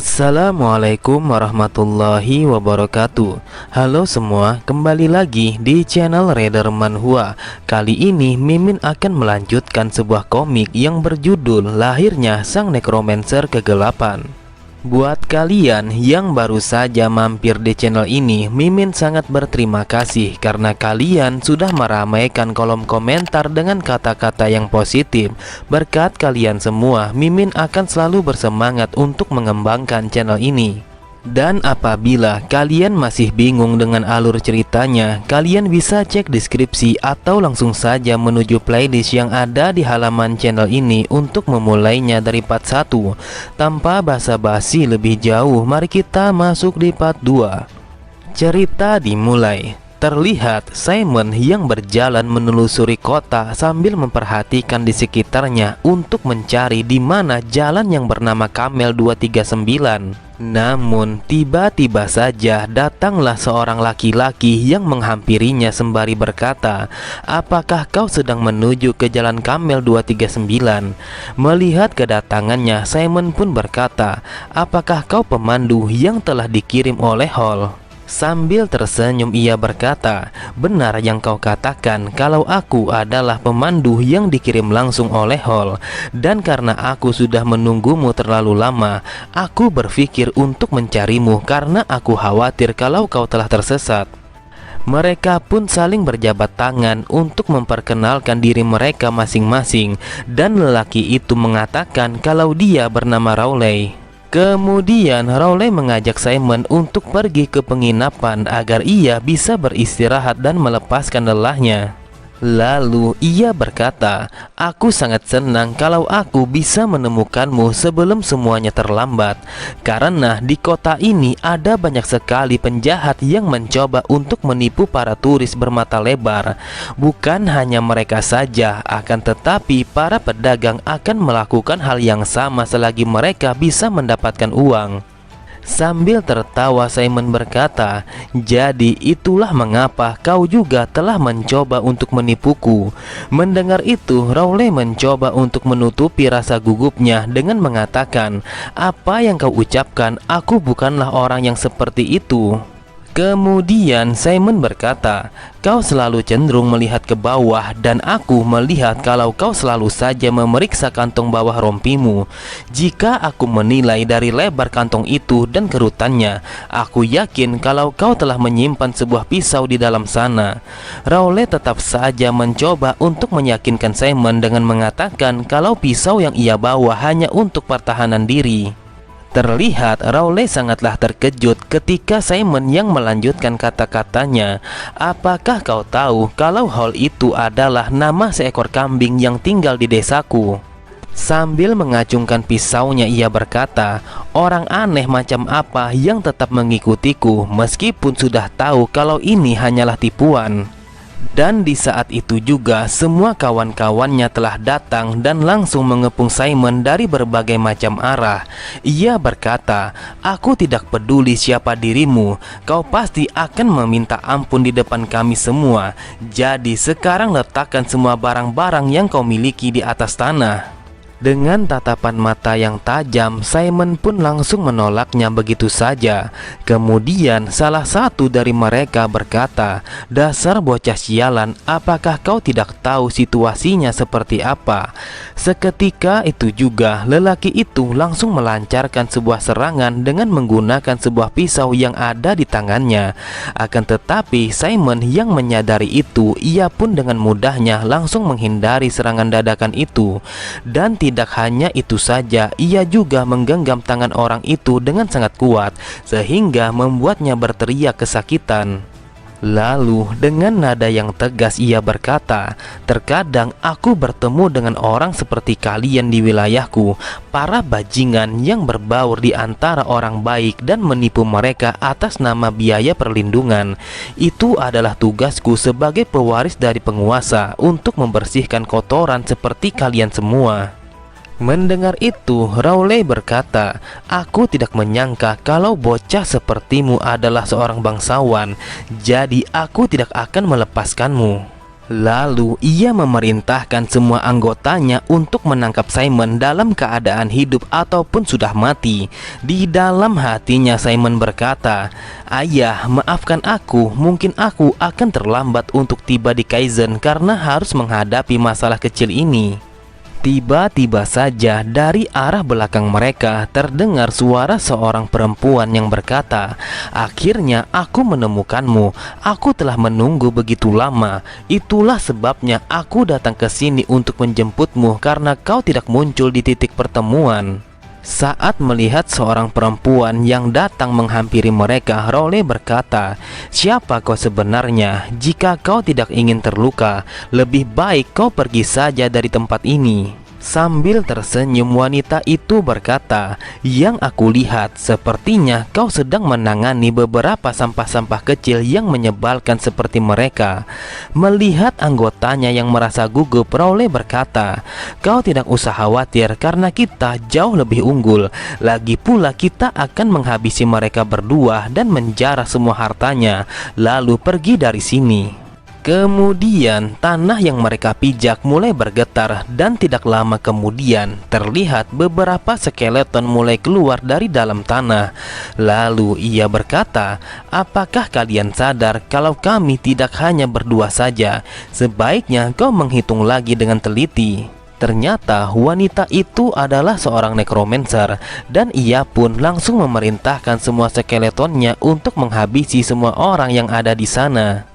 Assalamualaikum warahmatullahi wabarakatuh. Halo semua, kembali lagi di channel Raider Manhwa. Kali ini Mimin akan melanjutkan sebuah komik yang berjudul Lahirnya Sang Necromancer Kegelapan. Buat kalian yang baru saja mampir di channel ini, Mimin sangat berterima kasih karena kalian sudah meramaikan kolom komentar dengan kata-kata yang positif. Berkat kalian semua, Mimin akan selalu bersemangat untuk mengembangkan channel ini. Dan apabila kalian masih bingung dengan alur ceritanya, kalian bisa cek deskripsi atau langsung saja menuju playlist yang ada di halaman channel ini untuk memulainya dari part 1. Tanpa basa-basi lebih jauh, mari kita masuk di part 2. Cerita dimulai. Terlihat Simon yang berjalan menelusuri kota sambil memperhatikan di sekitarnya untuk mencari di mana jalan yang bernama Kamel 239. Namun tiba-tiba saja datanglah seorang laki-laki yang menghampirinya sembari berkata, "Apakah kau sedang menuju ke jalan Kamel 239?" Melihat kedatangannya, Simon pun berkata, "Apakah kau pemandu yang telah dikirim oleh Hall?" Sambil tersenyum ia berkata, "Benar yang kau katakan kalau aku adalah pemandu yang dikirim langsung oleh Hall. Dan karena aku sudah menunggumu terlalu lama, aku berpikir untuk mencarimu karena aku khawatir kalau kau telah tersesat." Mereka pun saling berjabat tangan untuk memperkenalkan diri mereka masing-masing. Dan lelaki itu mengatakan kalau dia bernama Rowley. Kemudian Rowley mengajak Simon untuk pergi ke penginapan agar ia bisa beristirahat dan melepaskan lelahnya. Lalu ia berkata, "Aku sangat senang kalau aku bisa menemukanmu sebelum semuanya terlambat. Karena di kota ini ada banyak sekali penjahat yang mencoba untuk menipu para turis bermata lebar. Bukan hanya mereka saja, akan tetapi para pedagang akan melakukan hal yang sama selagi mereka bisa mendapatkan uang." Sambil tertawa Simon berkata, "Jadi itulah mengapa kau juga telah mencoba untuk menipuku." Mendengar itu, Rowley mencoba untuk menutupi rasa gugupnya dengan mengatakan, "Apa yang kau ucapkan, aku bukanlah orang yang seperti itu." Kemudian Simon berkata, "Kau selalu cenderung melihat ke bawah dan aku melihat kalau kau selalu saja memeriksa kantong bawah rompimu. Jika aku menilai dari lebar kantong itu dan kerutannya, aku yakin kalau kau telah menyimpan sebuah pisau di dalam sana." Rowley tetap saja mencoba untuk meyakinkan Simon dengan mengatakan kalau pisau yang ia bawa hanya untuk pertahanan diri. Terlihat Rowley sangatlah terkejut ketika Simon yang melanjutkan kata-katanya, "Apakah kau tahu kalau Hall itu adalah nama seekor kambing yang tinggal di desaku?" Sambil mengacungkan pisaunya ia berkata, "Orang aneh macam apa yang tetap mengikutiku meskipun sudah tahu kalau ini hanyalah tipuan?" Dan di saat itu juga semua kawan-kawannya telah datang dan langsung mengepung Simon dari berbagai macam arah. Ia berkata, "Aku tidak peduli siapa dirimu, kau pasti akan meminta ampun di depan kami semua. Jadi sekarang letakkan semua barang-barang yang kau miliki di atas tanah." Dengan tatapan mata yang tajam, Simon pun langsung menolaknya begitu saja. Kemudian salah satu dari mereka berkata, "Dasar bocah sialan, apakah kau tidak tahu situasinya seperti apa?" Seketika itu juga lelaki itu langsung melancarkan sebuah serangan dengan menggunakan sebuah pisau yang ada di tangannya. Akan tetapi Simon yang menyadari itu, ia pun dengan mudahnya langsung menghindari serangan dadakan itu. Dan tidak hanya itu saja, ia juga menggenggam tangan orang itu dengan sangat kuat sehingga membuatnya berteriak kesakitan. Lalu dengan nada yang tegas ia berkata, "Terkadang aku bertemu dengan orang seperti kalian di wilayahku, para bajingan yang berbaur di antara orang baik dan menipu mereka atas nama biaya perlindungan. Itu adalah tugasku sebagai pewaris dari penguasa untuk membersihkan kotoran seperti kalian semua." Mendengar itu, Rowley berkata, "Aku tidak menyangka kalau bocah sepertimu adalah seorang bangsawan, jadi aku tidak akan melepaskanmu." Lalu ia memerintahkan semua anggotanya untuk menangkap Simon dalam keadaan hidup ataupun sudah mati. Di dalam hatinya Simon berkata, "Ayah, maafkan aku, mungkin aku akan terlambat untuk tiba di Kaizen karena harus menghadapi masalah kecil ini." Tiba-tiba saja dari arah belakang mereka terdengar suara seorang perempuan yang berkata, "Akhirnya aku menemukanmu. Aku telah menunggu begitu lama. Itulah sebabnya aku datang ke sini untuk menjemputmu karena kau tidak muncul di titik pertemuan." Saat melihat seorang perempuan yang datang menghampiri mereka, Rowley berkata, "Siapa kau sebenarnya? Jika kau tidak ingin terluka, lebih baik kau pergi saja dari tempat ini." Sambil tersenyum, wanita itu berkata, "Yang aku lihat, sepertinya kau sedang menangani beberapa sampah-sampah kecil yang menyebalkan seperti mereka." Melihat anggotanya yang merasa gugup, Rowley berkata, "Kau tidak usah khawatir karena kita jauh lebih unggul. Lagi pula kita akan menghabisi mereka berdua dan menjarah semua hartanya, lalu pergi dari sini." Kemudian tanah yang mereka pijak mulai bergetar dan tidak lama kemudian terlihat beberapa skeleton mulai keluar dari dalam tanah. Lalu ia berkata, "Apakah kalian sadar kalau kami tidak hanya berdua saja? Sebaiknya kau menghitung lagi dengan teliti." Ternyata wanita itu adalah seorang necromancer dan ia pun langsung memerintahkan semua skeletonnya untuk menghabisi semua orang yang ada di sana.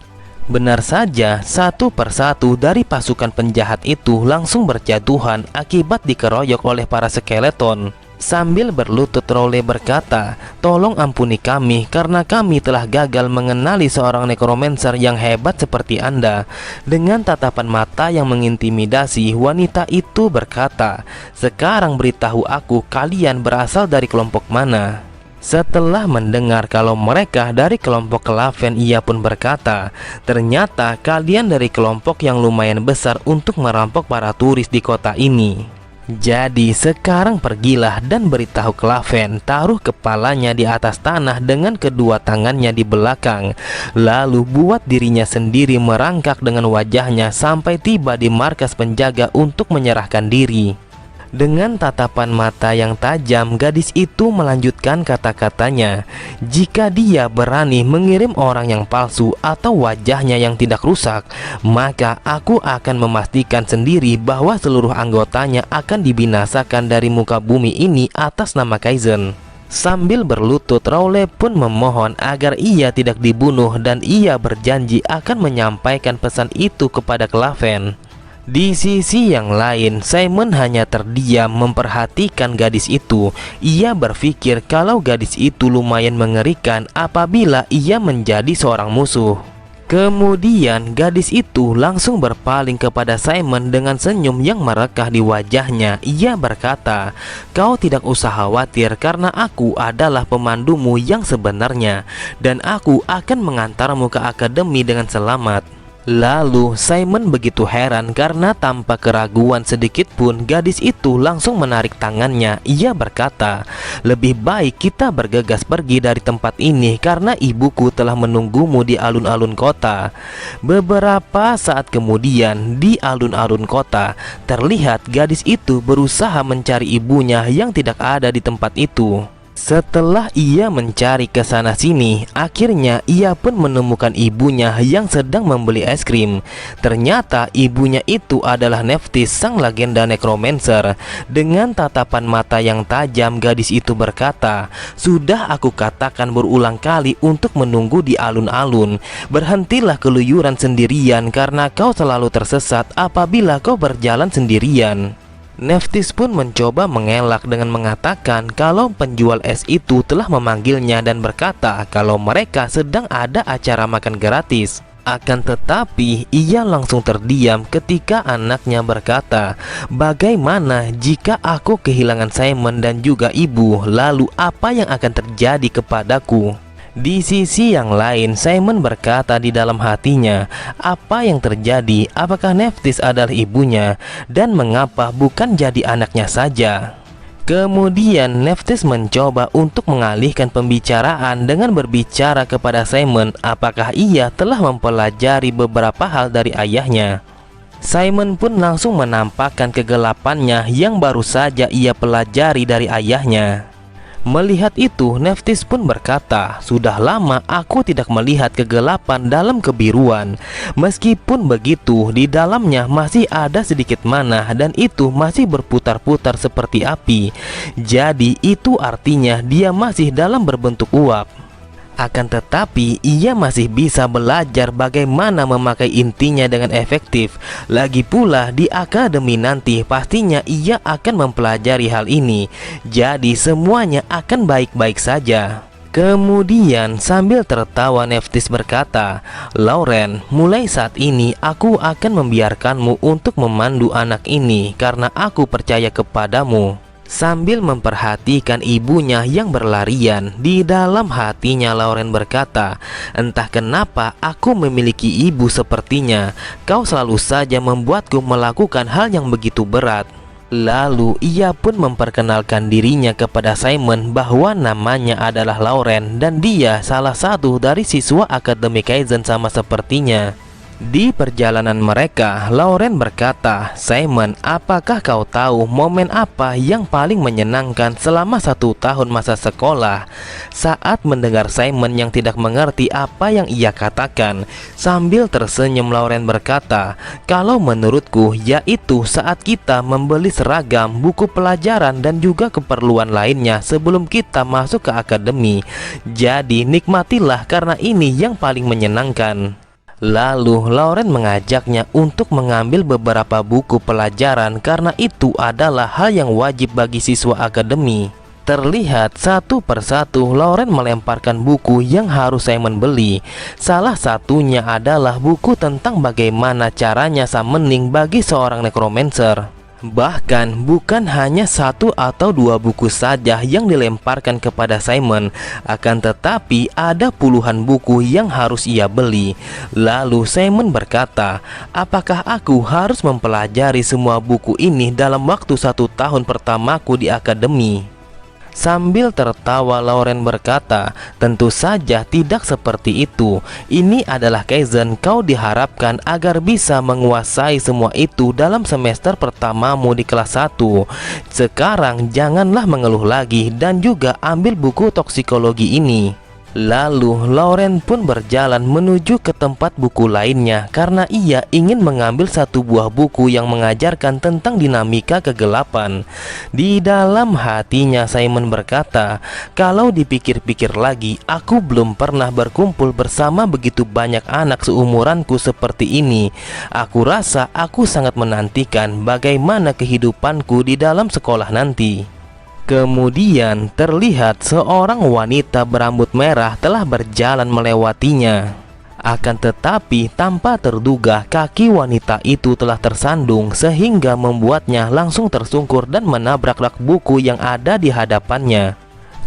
Benar saja, satu persatu dari pasukan penjahat itu langsung berjatuhan akibat dikeroyok oleh para skeleton. Sambil berlutut, Rowley berkata, "Tolong ampuni kami karena kami telah gagal mengenali seorang necromancer yang hebat seperti Anda." Dengan tatapan mata yang mengintimidasi, wanita itu berkata, "Sekarang beritahu aku kalian berasal dari kelompok mana?" Setelah mendengar kalau mereka dari kelompok Klaven, ia pun berkata, "Ternyata kalian dari kelompok yang lumayan besar untuk merampok para turis di kota ini. Jadi sekarang pergilah dan beritahu Klaven taruh kepalanya di atas tanah dengan kedua tangannya di belakang. Lalu buat dirinya sendiri merangkak dengan wajahnya sampai tiba di markas penjaga untuk menyerahkan diri." Dengan tatapan mata yang tajam, gadis itu melanjutkan kata-katanya, "Jika dia berani mengirim orang yang palsu atau wajahnya yang tidak rusak, maka aku akan memastikan sendiri bahwa seluruh anggotanya akan dibinasakan dari muka bumi ini atas nama Kaizen." Sambil berlutut, Rowley pun memohon agar ia tidak dibunuh dan ia berjanji akan menyampaikan pesan itu kepada Klaven. Di sisi yang lain, Simon hanya terdiam memperhatikan gadis itu. Ia berpikir kalau gadis itu lumayan mengerikan apabila ia menjadi seorang musuh. Kemudian gadis itu langsung berpaling kepada Simon dengan senyum yang merekah di wajahnya. Ia berkata, "Kau tidak usah khawatir karena aku adalah pemandumu yang sebenarnya, dan aku akan mengantarmu ke akademi dengan selamat." Lalu Simon begitu heran karena tanpa keraguan sedikit pun gadis itu langsung menarik tangannya. Ia berkata, "Lebih baik kita bergegas pergi dari tempat ini karena ibuku telah menunggumu di alun-alun kota." Beberapa saat kemudian di alun-alun kota terlihat gadis itu berusaha mencari ibunya yang tidak ada di tempat itu. Setelah ia mencari ke sana sini, akhirnya ia pun menemukan ibunya yang sedang membeli es krim. Ternyata ibunya itu adalah Nephthys, sang legenda necromancer. Dengan tatapan mata yang tajam, gadis itu berkata, "Sudah aku katakan berulang kali untuk menunggu di alun-alun. Berhentilah keluyuran sendirian karena kau selalu tersesat apabila kau berjalan sendirian." Nephthys pun mencoba mengelak dengan mengatakan kalau penjual es itu telah memanggilnya dan berkata kalau mereka sedang ada acara makan gratis. Akan tetapi ia langsung terdiam ketika anaknya berkata, "Bagaimana jika aku kehilangan Simon dan juga ibu? Lalu apa yang akan terjadi kepadaku?" Di sisi yang lain, Simon berkata di dalam hatinya, "Apa yang terjadi? Apakah Nephthys adalah ibunya? Dan mengapa bukan jadi anaknya saja?" Kemudian Nephthys mencoba untuk mengalihkan pembicaraan dengan berbicara kepada Simon apakah ia telah mempelajari beberapa hal dari ayahnya. Simon pun langsung menampakkan kegelapannya yang baru saja ia pelajari dari ayahnya. Melihat itu, Nephthys pun berkata, "Sudah lama aku tidak melihat kegelapan dalam kebiruan. Meskipun begitu, di dalamnya masih ada sedikit mana dan itu masih berputar-putar seperti api. Jadi itu artinya dia masih dalam berbentuk uap. Akan tetapi ia masih bisa belajar bagaimana memakai intinya dengan efektif. Lagi pula di akademi nanti pastinya ia akan mempelajari hal ini. Jadi semuanya akan baik-baik saja." Kemudian sambil tertawa Nephthys berkata, "Lauren, mulai saat ini aku akan membiarkanmu untuk memandu anak ini karena aku percaya kepadamu." Sambil memperhatikan ibunya yang berlarian, di dalam hatinya Lauren berkata, "Entah kenapa aku memiliki ibu sepertinya. Kau selalu saja membuatku melakukan hal yang begitu berat." Lalu ia pun memperkenalkan dirinya kepada Simon bahwa namanya adalah Lauren dan dia salah satu dari siswa Akademi Kaizen sama sepertinya. Di perjalanan mereka, Lauren berkata, "Simon, apakah kau tahu momen apa yang paling menyenangkan selama 1 tahun masa sekolah?" Saat mendengar Simon yang tidak mengerti apa yang ia katakan, sambil tersenyum Lauren berkata, "Kalau menurutku yaitu saat kita membeli seragam, buku pelajaran dan juga keperluan lainnya sebelum kita masuk ke akademi. Jadi nikmatilah karena ini yang paling menyenangkan." Lalu Lauren mengajaknya untuk mengambil beberapa buku pelajaran karena itu adalah hal yang wajib bagi siswa akademi. Terlihat satu persatu Lauren melemparkan buku yang harus Simon beli. Salah satunya adalah buku tentang bagaimana caranya summoning bagi seorang necromancer. Bahkan bukan hanya 1 atau 2 buku saja yang dilemparkan kepada Simon, akan tetapi ada puluhan buku yang harus ia beli. Lalu Simon berkata, "Apakah aku harus mempelajari semua buku ini dalam waktu 1 tahun pertamaku di akademi?" Sambil tertawa Lauren berkata, "Tentu saja tidak seperti itu. Ini adalah Kaizen, kau diharapkan agar bisa menguasai semua itu dalam semester pertamamu di kelas 1. Sekarang janganlah mengeluh lagi dan juga ambil buku toksikologi ini." Lalu Lauren pun berjalan menuju ke tempat buku lainnya karena ia ingin mengambil 1 buah buku yang mengajarkan tentang dinamika kegelapan. Di dalam hatinya Simon berkata, "Kalau dipikir-pikir lagi, aku belum pernah berkumpul bersama begitu banyak anak seumuranku seperti ini. Aku rasa aku sangat menantikan bagaimana kehidupanku di dalam sekolah nanti." Kemudian terlihat seorang wanita berambut merah telah berjalan melewatinya. Akan tetapi tanpa terduga kaki wanita itu telah tersandung sehingga membuatnya langsung tersungkur dan menabrak rak buku yang ada di hadapannya.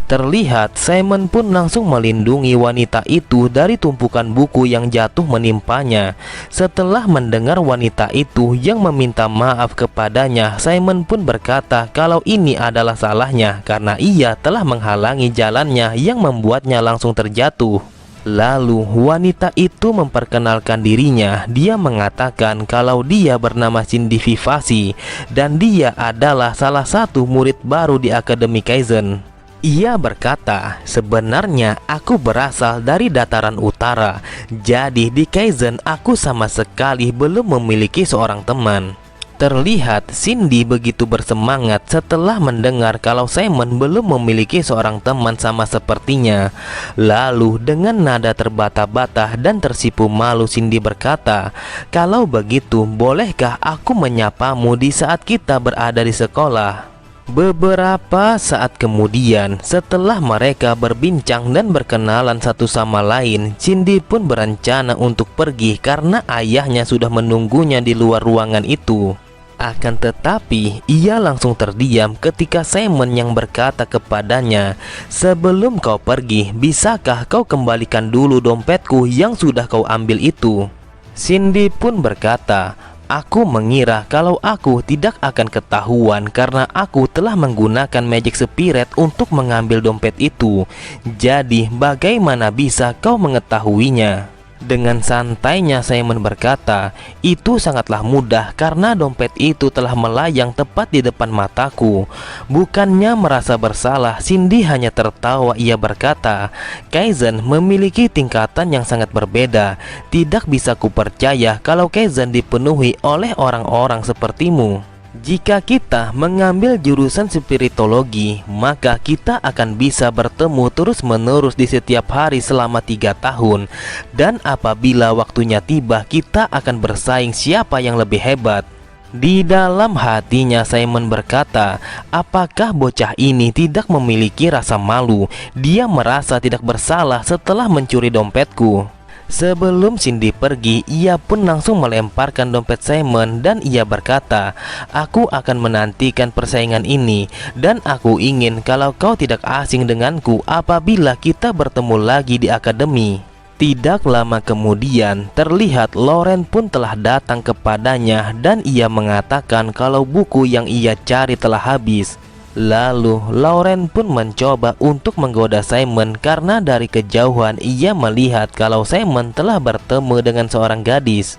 Terlihat Simon pun langsung melindungi wanita itu dari tumpukan buku yang jatuh menimpanya. Setelah mendengar wanita itu yang meminta maaf kepadanya, Simon pun berkata kalau ini adalah salahnya karena ia telah menghalangi jalannya yang membuatnya langsung terjatuh. Lalu wanita itu memperkenalkan dirinya. Dia mengatakan kalau dia bernama Cindy Vivasi dan dia adalah salah satu murid baru di Akademi Kaizen. Ia berkata, "Sebenarnya aku berasal dari dataran utara. Jadi di Kaizen aku sama sekali belum memiliki seorang teman." Terlihat Cindy begitu bersemangat setelah mendengar kalau Simon belum memiliki seorang teman sama sepertinya. Lalu dengan nada terbata-bata dan tersipu malu Cindy berkata, "Kalau begitu bolehkah aku menyapamu di saat kita berada di sekolah?" Beberapa saat kemudian, setelah mereka berbincang dan berkenalan satu sama lain, Cindy pun berencana untuk pergi karena ayahnya sudah menunggunya di luar ruangan itu. Akan tetapi, ia langsung terdiam ketika Simon yang berkata kepadanya, "Sebelum kau pergi, bisakah kau kembalikan dulu dompetku yang sudah kau ambil itu?" Cindy pun berkata, Aku mengira kalau aku tidak akan ketahuan karena aku telah menggunakan Magic Spirit untuk mengambil dompet itu. Jadi bagaimana bisa kau mengetahuinya? Dengan santainya Simon berkata, itu sangatlah mudah karena dompet itu telah melayang tepat di depan mataku. Bukannya merasa bersalah, Cindy hanya tertawa. Ia berkata, Kaizen memiliki tingkatan yang sangat berbeda. Tidak bisa kupercaya kalau Kaizen dipenuhi oleh orang-orang sepertimu. Jika kita mengambil jurusan spiritologi, maka kita akan bisa bertemu terus-menerus di setiap hari selama 3 tahun. Dan apabila waktunya tiba, kita akan bersaing siapa yang lebih hebat. Di dalam hatinya Simon berkata, apakah bocah ini tidak memiliki rasa malu? Dia merasa tidak bersalah setelah mencuri dompetku. Sebelum Cindy pergi, ia pun langsung melemparkan dompet Simon dan ia berkata, aku akan menantikan persaingan ini dan aku ingin kalau kau tidak asing denganku apabila kita bertemu lagi di akademi. Tidak lama kemudian, terlihat Lauren pun telah datang kepadanya dan ia mengatakan kalau buku yang ia cari telah habis. Lalu Lauren pun mencoba untuk menggoda Simon karena dari kejauhan ia melihat kalau Simon telah bertemu dengan seorang gadis.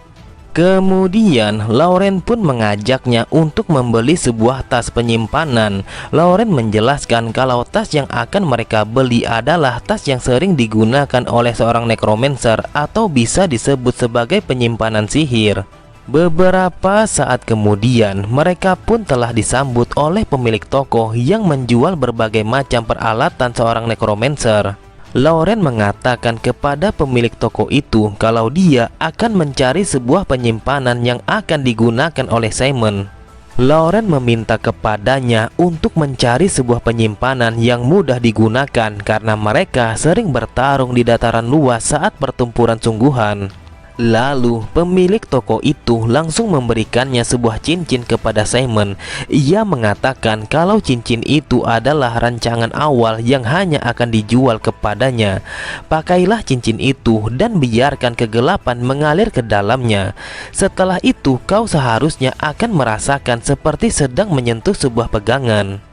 Kemudian Lauren pun mengajaknya untuk membeli sebuah tas penyimpanan. Lauren menjelaskan kalau tas yang akan mereka beli adalah tas yang sering digunakan oleh seorang necromancer atau bisa disebut sebagai penyimpanan sihir. Beberapa saat kemudian, mereka pun telah disambut oleh pemilik toko yang menjual berbagai macam peralatan seorang necromancer. Lauren mengatakan kepada pemilik toko itu kalau dia akan mencari sebuah penyimpanan yang akan digunakan oleh Simon. Lauren meminta kepadanya untuk mencari sebuah penyimpanan yang mudah digunakan karena mereka sering bertarung di dataran luas saat pertempuran sungguhan. Lalu pemilik toko itu langsung memberikannya sebuah cincin kepada Simon. Ia mengatakan kalau cincin itu adalah rancangan awal yang hanya akan dijual kepadanya. Pakailah cincin itu dan biarkan kegelapan mengalir ke dalamnya. Setelah itu kau seharusnya akan merasakan seperti sedang menyentuh sebuah pegangan.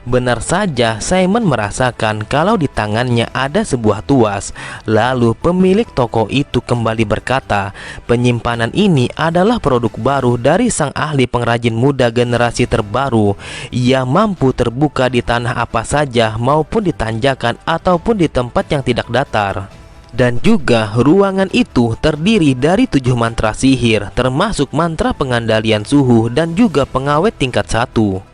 Benar saja, Simon merasakan kalau di tangannya ada sebuah tuas. Lalu pemilik toko itu kembali berkata, penyimpanan ini adalah produk baru dari sang ahli pengrajin muda generasi terbaru. Ia mampu terbuka di tanah apa saja maupun di tanjakan ataupun di tempat yang tidak datar. Dan juga ruangan itu terdiri dari 7 mantra sihir, termasuk mantra pengandalian suhu dan juga pengawet tingkat 1.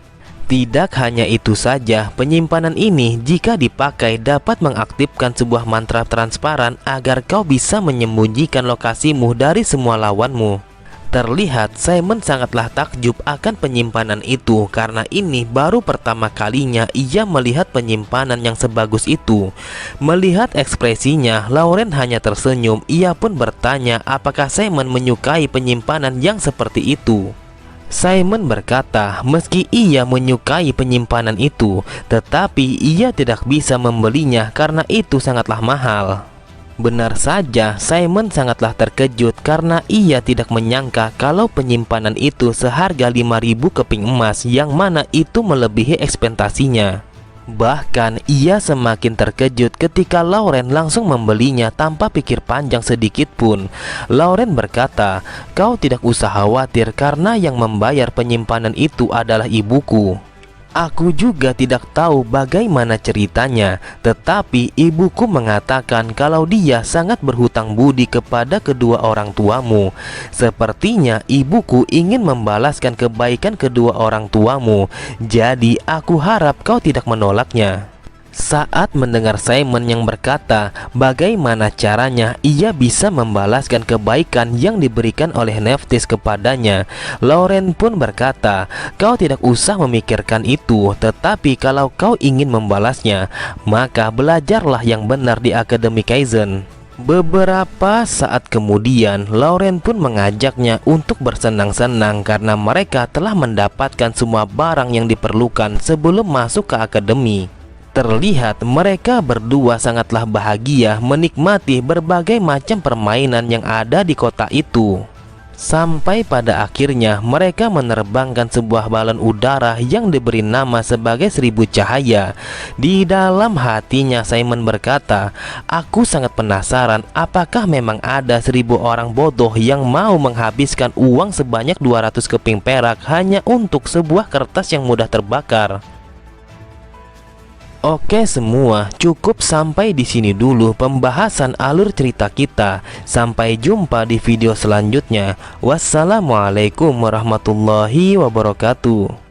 Tidak hanya itu saja, penyimpanan ini jika dipakai dapat mengaktifkan sebuah mantra transparan agar kau bisa menyembunyikan lokasimu dari semua lawanmu. Terlihat Simon sangatlah takjub akan penyimpanan itu karena ini baru pertama kalinya ia melihat penyimpanan yang sebagus itu. Melihat ekspresinya, Lauren hanya tersenyum. Ia pun bertanya apakah Simon menyukai penyimpanan yang seperti itu. Simon berkata meski ia menyukai penyimpanan itu, tetapi ia tidak bisa membelinya karena itu sangatlah mahal. Benar saja, Simon sangatlah terkejut karena ia tidak menyangka kalau penyimpanan itu seharga 5.000 keping emas, yang mana itu melebihi ekspektasinya. Bahkan ia semakin terkejut ketika Lauren langsung membelinya tanpa pikir panjang sedikit pun. Lauren berkata, kau tidak usah khawatir karena yang membayar penyimpanan itu adalah ibuku. Aku juga tidak tahu bagaimana ceritanya, tetapi ibuku mengatakan kalau dia sangat berhutang budi kepada kedua orang tuamu. Sepertinya ibuku ingin membalaskan kebaikan kedua orang tuamu, jadi aku harap kau tidak menolaknya. Saat mendengar Simon yang berkata bagaimana caranya ia bisa membalaskan kebaikan yang diberikan oleh Nephthys kepadanya, Lauren pun berkata, kau tidak usah memikirkan itu, tetapi kalau kau ingin membalasnya, maka belajarlah yang benar di Akademi Kaizen. Beberapa saat kemudian, Lauren pun mengajaknya untuk bersenang-senang karena mereka telah mendapatkan semua barang yang diperlukan sebelum masuk ke akademi. Terlihat mereka berdua sangatlah bahagia menikmati berbagai macam permainan yang ada di kota itu. Sampai pada akhirnya mereka menerbangkan sebuah balon udara yang diberi nama sebagai 1000 cahaya. Di dalam hatinya Simon berkata, "Aku sangat penasaran apakah memang ada 1000 orang bodoh yang mau menghabiskan uang sebanyak 200 keping perak hanya untuk sebuah kertas yang mudah terbakar." Oke semua, cukup sampai di sini dulu pembahasan alur cerita kita. Sampai jumpa di video selanjutnya. Wassalamualaikum warahmatullahi wabarakatuh.